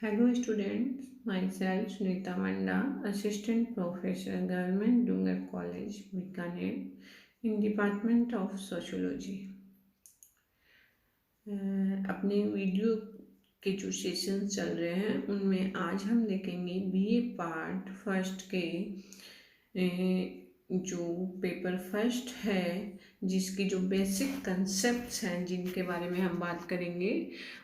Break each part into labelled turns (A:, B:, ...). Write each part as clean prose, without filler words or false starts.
A: Hello students, myself Sunita Manda, Assistant Professor, Government Dungar College, Bikaner, in Department of Sociology. अपने video के जो session चल रहे हैं उनमें आज हम देखेंगे बीए पार्ट फर्स्ट के जो पेपर फर्स्ट है जिसकी जो बेसिक कंसेप्ट्स हैं जिनके बारे में हम बात करेंगे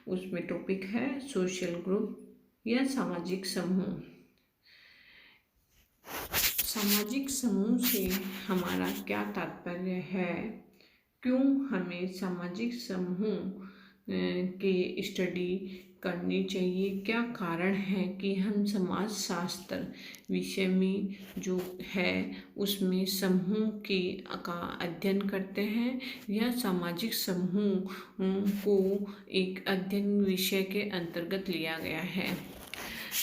A: उसमें टॉपिक है सोशल ग्रुप या सामाजिक समूह। सामाजिक समूह से हमारा क्या तात्पर्य है, क्यों हमें सामाजिक समूह की स्टडी करनी चाहिए, क्या कारण है कि हम समाज शास्त्र विषय में जो है उसमें समूह की का अध्ययन करते हैं या सामाजिक समूह को एक अध्ययन विषय के अंतर्गत लिया गया है।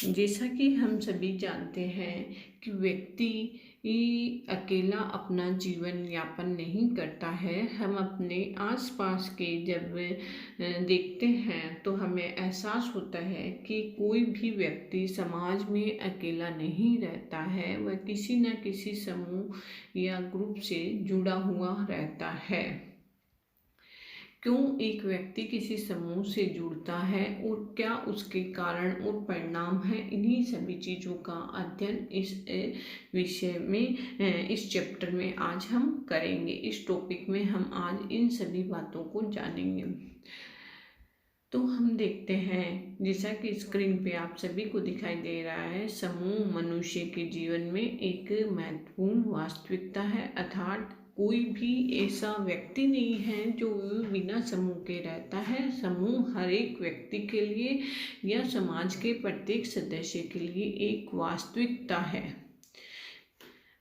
A: जैसा कि हम सभी जानते हैं कि व्यक्ति अकेला अपना जीवन यापन नहीं करता है। हम अपने आसपास के जब देखते हैं तो हमें एहसास होता है कि कोई भी व्यक्ति समाज में अकेला नहीं रहता है, वह किसी न किसी समूह या ग्रुप से जुड़ा हुआ रहता है। क्यों एक व्यक्ति किसी समूह से जुड़ता है और क्या उसके कारण और परिणाम हैं, इन्हीं सभी चीज़ों का अध्ययन इस विषय में इस चैप्टर में आज हम करेंगे। इस टॉपिक में हम आज इन सभी बातों को जानेंगे। तो हम देखते हैं, जैसा कि स्क्रीन पे आप सभी को दिखाई दे रहा है, समूह मनुष्य के जीवन में एक महत्वपूर्ण वास्तविकता है। अर्थात कोई भी ऐसा व्यक्ति नहीं है जो बिना समूह के रहता है। समूह हर एक व्यक्ति के लिए या समाज के प्रत्येक सदस्य के लिए एक वास्तविकता है।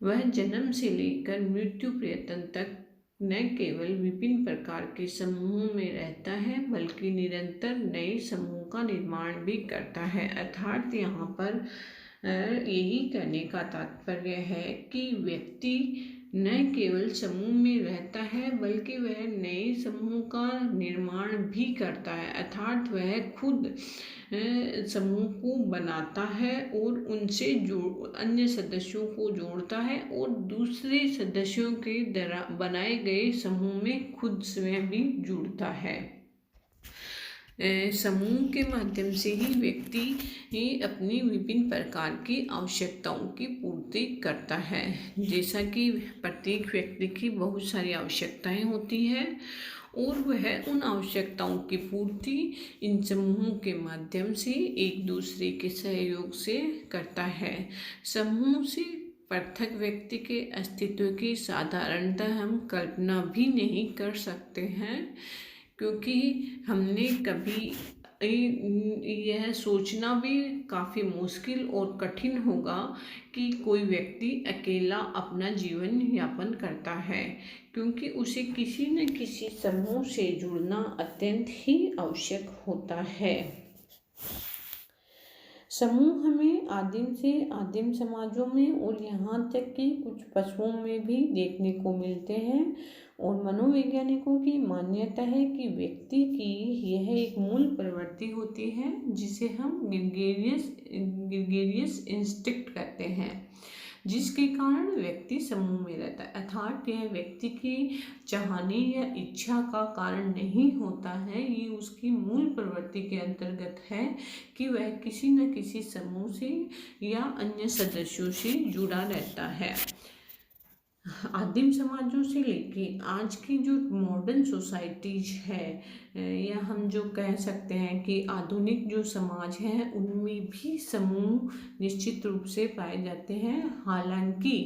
A: वह जन्म से लेकर मृत्यु पर्यंत तक न केवल विभिन्न प्रकार के समूहों में रहता है बल्कि निरंतर नए समूह का निर्माण भी करता है। अर्थात यहाँ पर यही कहने का तात्पर्य है कि व्यक्ति न केवल समूह में रहता है बल्कि वह नए समूह का निर्माण भी करता है। अर्थात वह खुद समूह को बनाता है और उनसे अन्य सदस्यों को जोड़ता है और दूसरे सदस्यों के द्वारा बनाए गए समूह में खुद स्वयं भी जुड़ता है। समूह के माध्यम से ही व्यक्ति अपनी विभिन्न प्रकार की आवश्यकताओं की पूर्ति करता है। जैसा कि प्रत्येक व्यक्ति की बहुत सारी आवश्यकताएं होती हैं और वह उन आवश्यकताओं की पूर्ति इन समूहों के माध्यम से एक दूसरे के सहयोग से करता है। समूह से पृथक व्यक्ति के अस्तित्व की साधारणतः हम कल्पना भी नहीं कर सकते हैं, क्योंकि हमने कभी यह सोचना भी काफ़ी मुश्किल और कठिन होगा कि कोई व्यक्ति अकेला अपना जीवन यापन करता है, क्योंकि उसे किसी न किसी समूह से जुड़ना अत्यंत ही आवश्यक होता है। समूह हमें आदिम से आदिम समाजों में और यहाँ तक कि कुछ पशुओं में भी देखने को मिलते हैं और मनोवैज्ञानिकों की मान्यता है कि व्यक्ति की यह एक मूल प्रवृत्ति होती है जिसे हम ग्रेगेरियस इंस्टिक्ट कहते हैं, जिसके कारण व्यक्ति समूह में रहता है। अर्थात यह व्यक्ति की चाहने या इच्छा का कारण नहीं होता है, ये उसकी मूल प्रवृत्ति के अंतर्गत है कि वह किसी न किसी समूह से या अन्य सदस्यों से जुड़ा रहता है। आदिम समाजों से लेके आज की जो मॉडर्न सोसाइटीज है या हम जो कह सकते हैं कि आधुनिक जो समाज है उनमें भी समूह निश्चित रूप से पाए जाते हैं। हालांकि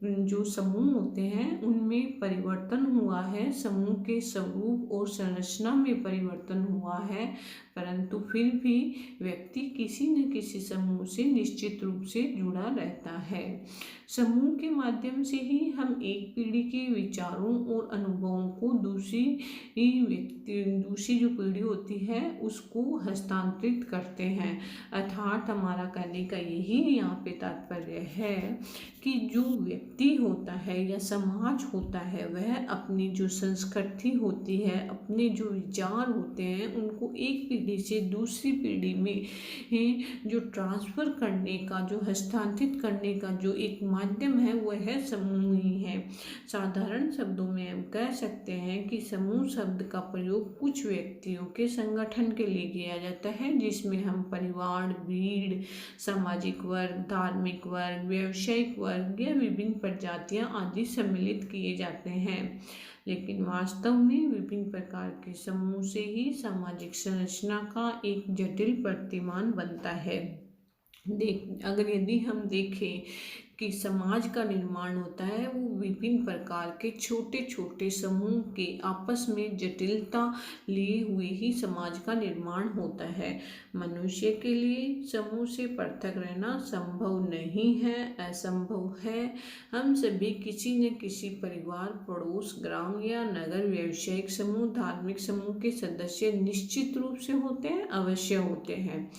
A: जो समूह होते हैं उनमें परिवर्तन हुआ है, समूह के स्वरूप और संरचना में परिवर्तन हुआ है, परंतु फिर भी व्यक्ति किसी न किसी समूह से निश्चित रूप से जुड़ा रहता है। समूह के माध्यम से ही हम एक पीढ़ी के विचारों और अनुभवों को दूसरी जो पीढ़ी होती है उसको हस्तांतरित करते हैं। अर्थात हमारा कहने का यही यहाँ पे तात्पर्य है कि जो व्यक्ति होता है या समाज होता है वह अपनी जो संस्कृति होती है, अपने जो विचार होते हैं उनको एक पीढ़ी पीढ़ी से दूसरी पीढ़ी में जो ट्रांसफ़र करने का, जो हस्तांतरित करने का जो एक माध्यम है वह है समूह ही है। साधारण शब्दों में हम कह सकते हैं कि समूह शब्द का प्रयोग कुछ व्यक्तियों के संगठन के लिए किया जाता है, जिसमें हम परिवार, भीड़, सामाजिक वर्ग, धार्मिक वर्ग, व्यावसायिक वर्ग या विभिन्न प्रजातियां आदि सम्मिलित किए जाते हैं। लेकिन वास्तव में विभिन्न प्रकार के समूह से ही सामाजिक संरचना का एक जटिल प्रतिमान बनता है। अगर यदि हम देखें कि समाज का निर्माण होता है, वो विभिन्न प्रकार के छोटे छोटे समूह के आपस में जटिलता लिए हुए ही समाज का निर्माण होता है। मनुष्य के लिए समूह से पृथक रहना संभव नहीं है, असंभव है। हम सभी किसी न किसी परिवार, पड़ोस, ग्राम या नगर, व्यावसायिक समूह, धार्मिक समूह के सदस्य निश्चित रूप से होते हैं, अवश्य होते हैं।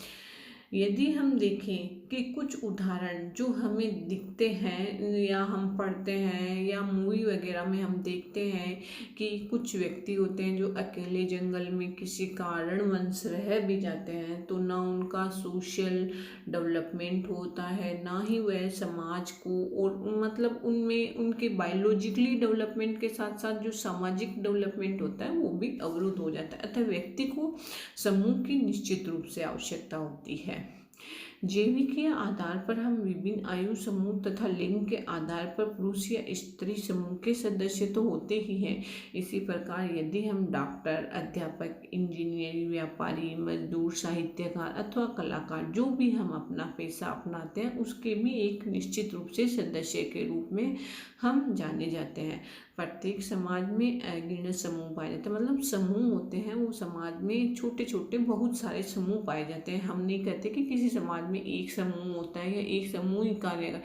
A: यदि हम देखें कि कुछ उदाहरण जो हमें दिखते हैं या हम पढ़ते हैं या मूवी वगैरह में हम देखते हैं कि कुछ व्यक्ति होते हैं जो अकेले जंगल में किसी कारणवश रह भी जाते हैं, तो ना उनका सोशल डेवलपमेंट होता है, ना ही वह समाज को, और मतलब उनमें उनके बायोलॉजिकली डेवलपमेंट के साथ साथ जो सामाजिक डेवलपमेंट होता है वो भी अवरुद्ध हो जाता है। अतः व्यक्ति को समूह की निश्चित रूप से आवश्यकता होती है। जैविक के आधार पर हम विभिन्न आयु समूह तथा लिंग के आधार पर पुरुष या स्त्री समूह के सदस्य तो होते ही हैं। इसी प्रकार यदि हम डॉक्टर, अध्यापक, इंजीनियर, व्यापारी, मजदूर, साहित्यकार अथवा कलाकार, जो भी हम अपना पेशा अपनाते हैं, उसके भी एक निश्चित रूप से सदस्य के रूप में हम जाने जाते हैं। प्रत्येक समाज में अगिनत समूह पाए जाते हैं, मतलब समूह होते हैं वो समाज में छोटे छोटे बहुत सारे समूह पाए जाते हैं। हम नहीं कहते कि किसी समाज में एक समूह होता है या एक समूह ही कार्य,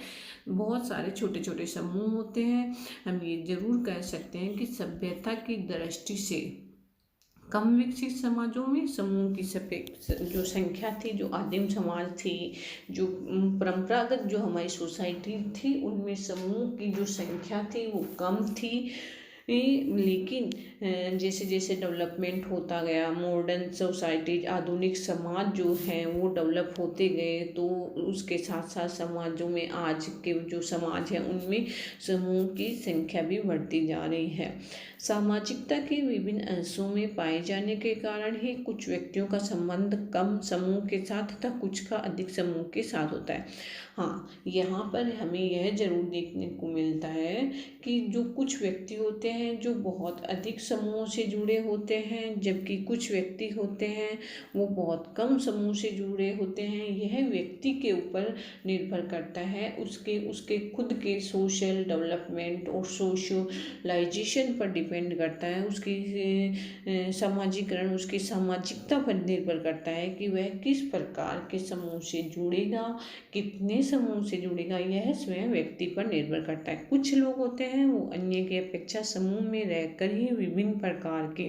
A: बहुत सारे छोटे छोटे समूह होते हैं। हम ये जरूर कह सकते हैं कि सभ्यता की दृष्टि से कम विकसित समाजों में समूह की जो संख्या थी, जो आदिम समाज थी, जो परंपरागत जो हमारी सोसाइटी थी, उनमें समूह की जो संख्या थी वो कम थी। लेकिन जैसे जैसे डेवलपमेंट होता गया, मॉडर्न सोसाइटी, आधुनिक समाज जो हैं वो डेवलप होते गए, तो उसके साथ साथ समाजों में आज के जो समाज है उनमें समूह की संख्या भी बढ़ती जा रही है। सामाजिकता के विभिन्न अंशों में पाए जाने के कारण ही कुछ व्यक्तियों का संबंध कम समूह के साथ तथा कुछ का अधिक समूह के साथ होता है। हाँ, यहाँ पर हमें यह जरूर देखने को मिलता है कि जो कुछ व्यक्ति होते हैं जो बहुत अधिक समूहों से जुड़े होते हैं, जबकि कुछ व्यक्ति होते हैं वो बहुत कम समूह से जुड़े होते हैं। यह व्यक्ति के ऊपर निर्भर करता है, उसके खुद के सोशल डेवलपमेंट और सोशलाइजेशन पर डिपेंड करता है, उसकी सामाजिकरण, उसकी सामाजिकता पर निर्भर करता है कि वह किस प्रकार के समूह से जुड़ेगा, कितने समूह से जुड़ेगा, यह स्वयं व्यक्ति पर निर्भर करता है। कुछ लोग होते हैं वो अन्य की अपेक्षा समूह में रहकर ही विभिन्न प्रकार के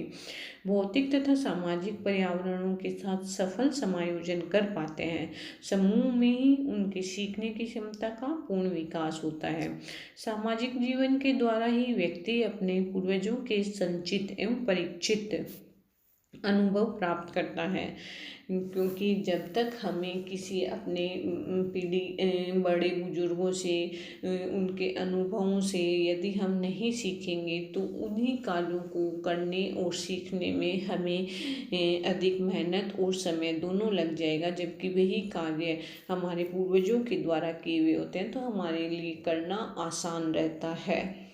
A: भौतिक तथा सामाजिक पर्यावरणों के साथ सफल समायोजन कर पाते हैं। समूह में ही उनके सीखने की क्षमता का पूर्ण विकास होता है। सामाजिक जीवन के द्वारा ही व्यक्ति अपने पूर्वजों के संचित एवं परीक्षित अनुभव प्राप्त करता है, क्योंकि जब तक हमें किसी अपने बड़े बुजुर्गों से, उनके अनुभवों से यदि हम नहीं सीखेंगे तो उन्हीं कार्यों को करने और सीखने में हमें अधिक मेहनत और समय दोनों लग जाएगा, जबकि वही कार्य हमारे पूर्वजों के द्वारा किए हुए होते हैं तो हमारे लिए करना आसान रहता है।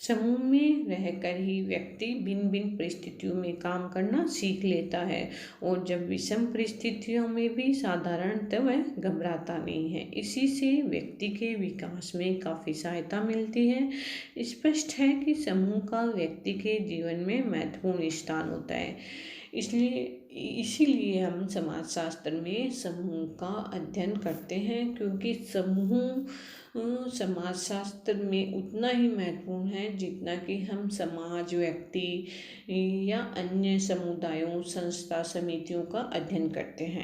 A: समूह में रहकर ही व्यक्ति भिन्न भिन्न परिस्थितियों में काम करना सीख लेता है, और जब विषम परिस्थितियों में भी साधारणतः वह घबराता नहीं है। इसी से व्यक्ति के विकास में काफ़ी सहायता मिलती है। स्पष्ट है कि समूह का व्यक्ति के जीवन में महत्वपूर्ण स्थान होता है। इसीलिए हम समाजशास्त्र में समूह का अध्ययन करते हैं, क्योंकि समूह समाजशास्त्र में उतना ही महत्वपूर्ण है जितना कि हम समाज, व्यक्ति या अन्य समुदायों, संस्था, समितियों का अध्ययन करते हैं।